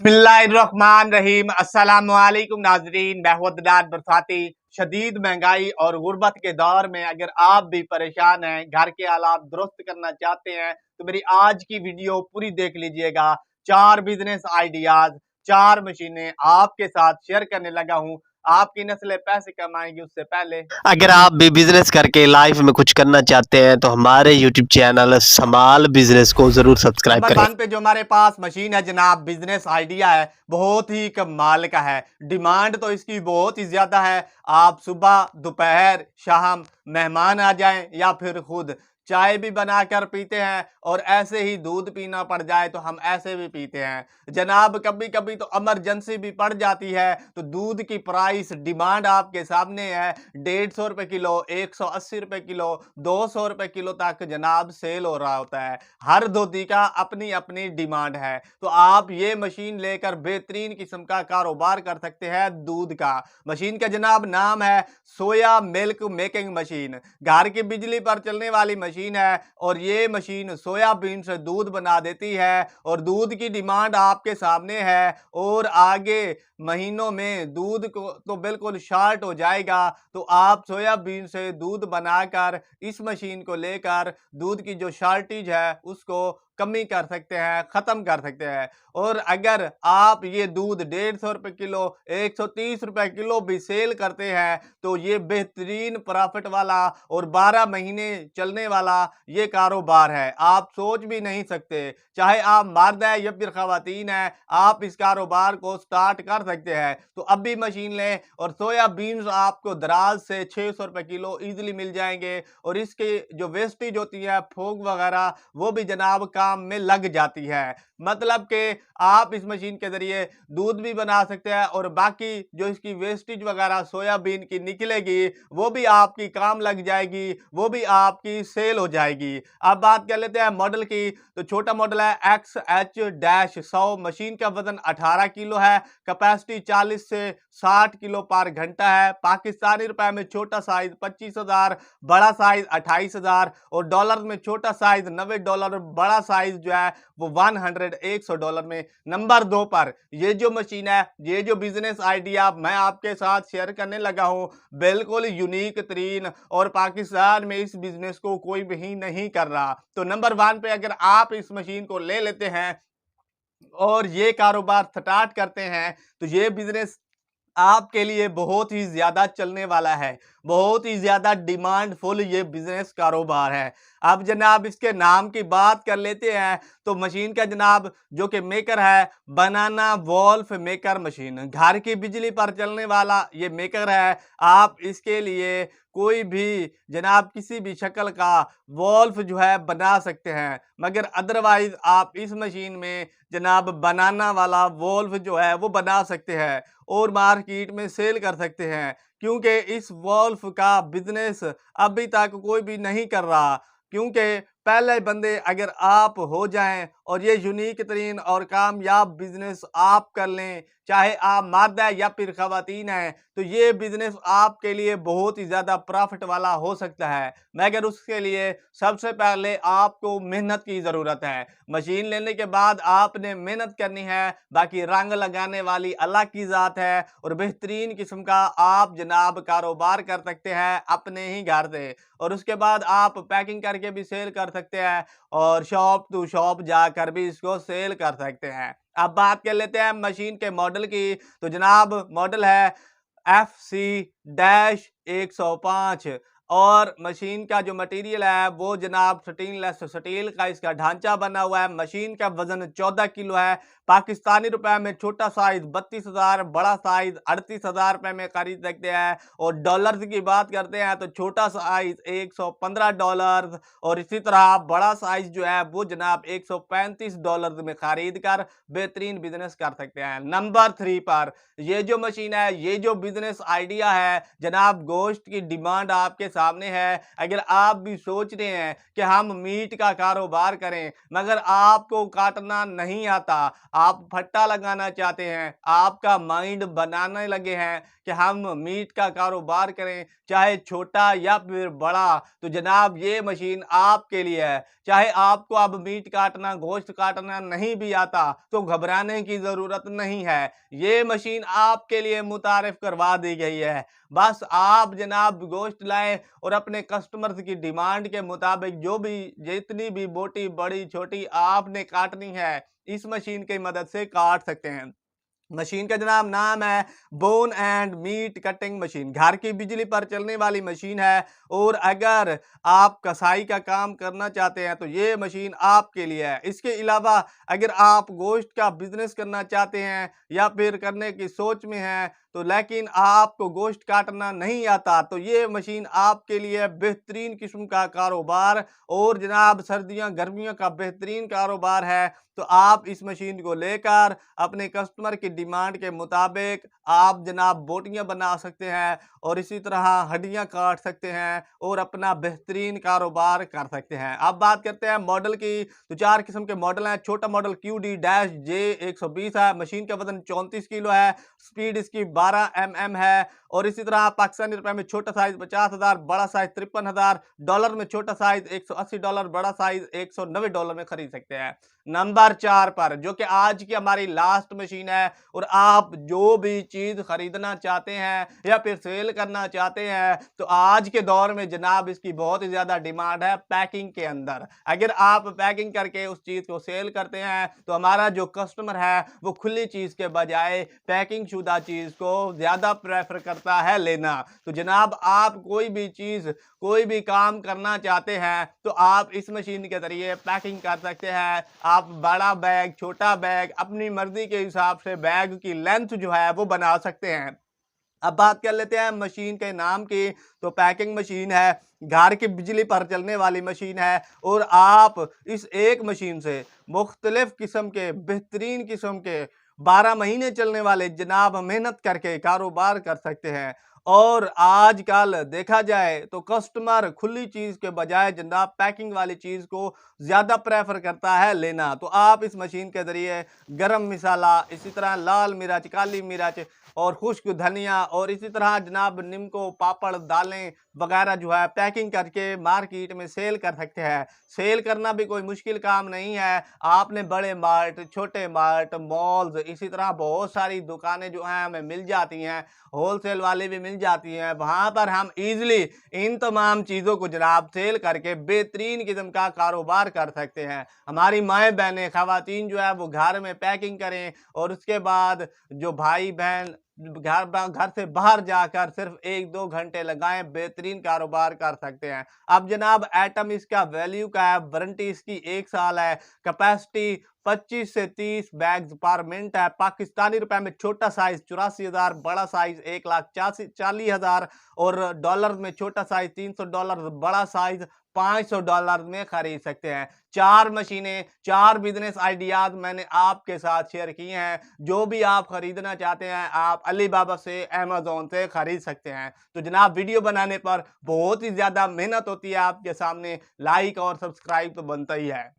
बिस्मिल्लाहिर्रहमानिर्रहीम। अस्सलामुअलैकुम नाजरीन, महवददार बरसाती शदीद महंगाई और गुर्बत के दौर में अगर आप भी परेशान हैं, घर के हालात दुरुस्त करना चाहते हैं तो मेरी आज की वीडियो पूरी देख लीजिएगा। 4 बिजनेस आइडियाज, 4 मशीनें आपके साथ शेयर करने लगा हूं। आपकी नस्लें पैसे कमाएंगी उससे पहले अगर आप भी बिजनेस करके लाइफ में कुछ करना चाहते हैं तो हमारे यूट्यूब चैनल समाल बिजनेस को जरूर सब्सक्राइब नंबर करें। 1 पे जो हमारे पास मशीन है जनाब, बिजनेस आइडिया है, बहुत ही कमाल का है। डिमांड तो इसकी बहुत ही ज्यादा है। आप सुबह, दोपहर, शाम मेहमान आ जाएं या फिर खुद चाय भी बनाकर पीते हैं और ऐसे ही दूध पीना पड़ जाए तो हम ऐसे भी पीते हैं जनाब। कभी कभी तो इमरजेंसी भी पड़ जाती है तो दूध की प्राइस डिमांड आपके सामने है। 150 रुपए किलो, 180 रुपए किलो, 200 रुपए किलो तक जनाब सेल हो रहा होता है। हर धोती का अपनी अपनी डिमांड है। तो आप ये मशीन लेकर बेहतरीन किस्म का कारोबार कर सकते हैं दूध का। मशीन का जनाब नाम है सोया मिल्क मेकिंग मशीन। घर की बिजली पर चलने वाली मशीन है और ये मशीन सोयाबीन से दूध बना देती है और दूध की डिमांड आपके सामने है और आगे महीनों में दूध को तो बिल्कुल शॉर्ट हो जाएगा। तो आप सोयाबीन से दूध बनाकर इस मशीन को लेकर दूध की जो शॉर्टेज है उसको कमी कर सकते हैं, खत्म कर सकते हैं। और अगर आप ये दूध 150 रुपए किलो, 130 रुपए किलो भी सेल करते हैं तो ये बेहतरीन प्रॉफिट वाला और 12 महीने चलने वाला ये कारोबार है। आप सोच भी नहीं सकते, चाहे आप मर्द है या फिर खवातीन है, आप इस कारोबार को स्टार्ट कर सकते हैं। तो अब भी मशीन लें और सोयाबीन आपको दराज से 600 रुपए किलो इजीली मिल जाएंगे और इसके जो वेस्टेज होती है फोग वगैरह वो भी जनाब काम में लग जाती है। मतलब कि आप इस मशीन के जरिए दूध भी बना सकते हैं और बाकी जो इसकी वेस्टेज वगैरह सोयाबीन की निकलेगी वो भी आपकी काम लग जाएगी, वो भी आपकी सेल हो जाएगी। अब बात कर लेते हैं मॉडल की। तो छोटा मॉडल है XH-100। मशीन का वजन 18 किलो है, कैपेसिटी 40 से 60 किलो पर घंटा है। पाकिस्तानी रुपए में छोटा साइज 25,000, बड़ा साइज 28,000 और डॉलर में छोटा साइज $90, बड़ा साइज जो है वो 100 $100 में। नंबर 2 पर ये जो मशीन है, ये जो बिजनेस आइडिया मैं आपके साथ शेयर करने लगा हूं, बिल्कुल यूनिक तरीन और पाकिस्तान में इस बिजनेस को कोई भी नहीं कर रहा। तो नंबर 1 पे अगर आप इस मशीन को ले लेते हैं और ये कारोबार स्टार्ट करते हैं तो ये बिजनेस आपके लिए बहुत ही ज्यादा चलने वाला है, बहुत ही ज्यादा डिमांडफुल ये बिजनेस कारोबार है। अब जनाब इसके नाम की बात कर लेते हैं तो मशीन का जनाब जो कि मेकर है बनाना वॉल्फ मेकर मशीन। घर की बिजली पर चलने वाला ये मेकर है। आप इसके लिए कोई भी जनाब किसी भी शक्ल का वॉल्फ जो है बना सकते हैं, मगर अदरवाइज आप इस मशीन में जनाब बनाना वाला वॉल्फ जो है वो बना सकते हैं और मार्केट में सेल कर सकते हैं, क्योंकि इस वॉल्फ का बिजनेस अभी तक कोई भी नहीं कर रहा। क्योंकि पहले बंदे अगर आप हो जाएं और ये यूनिक तरीन और कामयाब बिजनेस आप कर लें, चाहे आप मर्द है या फिर खवातीन है, तो ये बिजनेस आपके लिए बहुत ही ज्यादा प्रॉफिट वाला हो सकता है। मगर उसके लिए सबसे पहले आपको मेहनत की जरूरत है। मशीन लेने के बाद आपने मेहनत करनी है, बाकी रंग लगाने वाली अल्लाह की जात है और बेहतरीन किस्म का आप जनाब कारोबार कर सकते हैं अपने ही घर से। और उसके बाद आप पैकिंग करके भी सेल कर सकते हैं और शॉप टू शॉप जाकर भी इसको सेल कर सकते हैं। अब बात कर लेते हैं मशीन के मॉडल की। तो जनाब मॉडल है FC-105 और मशीन का जो मटेरियल है वो जनाब स्टेनलेस स्टील का इसका ढांचा बना हुआ है। मशीन का वजन 14 किलो है। पाकिस्तानी रुपए में छोटा साइज 32,000, बड़ा साइज 38,000 रुपए में खरीद सकते हैं और डॉलर्स की बात करते हैं तो छोटा साइज $115 और इसी तरह बड़ा साइज जो है वो जनाब $135 में खरीद कर बेहतरीन बिजनेस कर सकते हैं। नंबर 3 पर ये जो मशीन है, ये जो बिजनेस आइडिया है जनाब, गोश्त की डिमांड आपके सामने है। अगर आप भी सोच रहे हैं कि हम मीट का कारोबार करें मगर आपको काटना नहीं आता, आप फट्टा लगाना चाहते हैं, आपका माइंड बनाने लगे हैं कि हम मीट का कारोबार करें, चाहे छोटा या फिर बड़ा, तो जनाब ये मशीन आपके लिए है। चाहे आपको अब मीट काटना, गोश्त काटना नहीं भी आता तो घबराने की ज़रूरत नहीं है। ये मशीन आपके लिए मुतारिफ करवा दी गई है। बस आप जनाब गोश्त लाएं और अपने कस्टमर्स की डिमांड के मुताबिक जो भी जितनी भी बोटी बड़ी छोटी आपने काटनी है इस मशीन की मदद से काट सकते हैं। मशीन का जनाब नाम है bone and meat cutting machine. घर की बिजली पर चलने वाली मशीन है और अगर आप कसाई का काम करना चाहते हैं तो ये मशीन आपके लिए है। इसके अलावा अगर आप गोश्त का बिजनेस करना चाहते हैं या फिर करने की सोच में हैं तो लेकिन आपको गोश्त काटना नहीं आता तो ये मशीन आपके लिए बेहतरीन किस्म का कारोबार और जनाब सर्दियां गर्मियों का बेहतरीन कारोबार है। तो आप इस मशीन को लेकर अपने कस्टमर की डिमांड के मुताबिक आप जनाब बोटियां बना सकते हैं और इसी तरह हड्डियां काट सकते हैं और अपना बेहतरीन कारोबार कर सकते हैं। अब बात करते हैं मॉडल की, तो 4 किस्म के मॉडल हैं। छोटा मॉडल QD-J120 है, मशीन का वजन 34 किलो है, स्पीड इसकी 12 mm है और इसी तरह पाकिस्तानी रुपए में छोटा साइज 50,000, बड़ा साइज 53,000, डॉलर में छोटा साइज $180, बड़ा साइज $190 में खरीद सकते हैं। नंबर 4 पर जो कि आज की हमारी लास्ट मशीन है और आप जो भी चीज खरीदना चाहते हैं या फिर सेल करना चाहते हैं तो आज के दौर में जनाब इसकी बहुत ही ज्यादा डिमांड है पैकिंग के अंदर। अगर आप पैकिंग करके उस चीज को सेल करते हैं तो हमारा जो कस्टमर है वो खुली चीज के बजाय पैकिंग शुदा चीज को ज्यादा प्रेफर करता है लेना। तो जनाब आप कोई भी चीज कोई भी काम करना चाहते हैं तो आप इस मशीन के जरिए पैकिंग कर सकते हैं। आप बड़ा बैग, छोटा बैग, अपनी मर्जी के हिसाब से बैग की लेंथ जो है वो बना सकते हैं। अब बात कर लेते हैं मशीन के नाम की, तो पैकिंग मशीन है, घर की बिजली पर चलने वाली मशीन है और आप इस एक मशीन से मुख्तलिफ किस्म के बेहतरीन किस्म के 12 महीने चलने वाले जनाब मेहनत करके कारोबार कर सकते हैं। और आजकल देखा जाए तो कस्टमर खुली चीज के बजाय जनाब पैकिंग वाली चीज को ज्यादा प्रेफर करता है लेना। तो आप इस मशीन के जरिए गरम मसाला, इसी तरह लाल मिर्च, काली मिर्च और खुश्क धनिया और इसी तरह जनाब नीमको, पापड़, दालें वगैरह जो है पैकिंग करके मार्केट में सेल कर सकते हैं। सेल करना भी कोई मुश्किल काम नहीं है। आपने बड़े मार्ट, छोटे मार्ट, मॉल्स, इसी तरह बहुत सारी दुकानें जो हैं हमें मिल जाती हैं, होलसेल वाले भी मिल जाती हैं, वहां पर हम इजीली इन तमाम चीज़ों को जनाब सेल करके बेहतरीन किस्म का कारोबार कर सकते हैं। हमारी माएँ बहनें, खवातीन जो है वो घर में पैकिंग करें और उसके बाद जो भाई बहन घर से बाहर जाकर सिर्फ 1-2 घंटे लगाएं, बेहतरीन कारोबार कर सकते हैं। अब जनाब आइटम इसका वैल्यू का है, वारंटी इसकी 1 साल है, कैपेसिटी 25 से 30 बैग्स पर मिनट है। पाकिस्तानी रुपए में छोटा साइज 84,000, बड़ा साइज 1,40,000 और डॉलर में छोटा साइज $300, बड़ा साइज $500 में खरीद सकते हैं। 4 मशीनें, 4 बिजनेस आइडियाज मैंने आपके साथ शेयर किए हैं। जो भी आप खरीदना चाहते हैं आप अलीबाबा से, अमेज़न से खरीद सकते हैं। तो जनाब वीडियो बनाने पर बहुत ही ज्यादा मेहनत होती है, आपके सामने लाइक और सब्सक्राइब तो बनता ही है।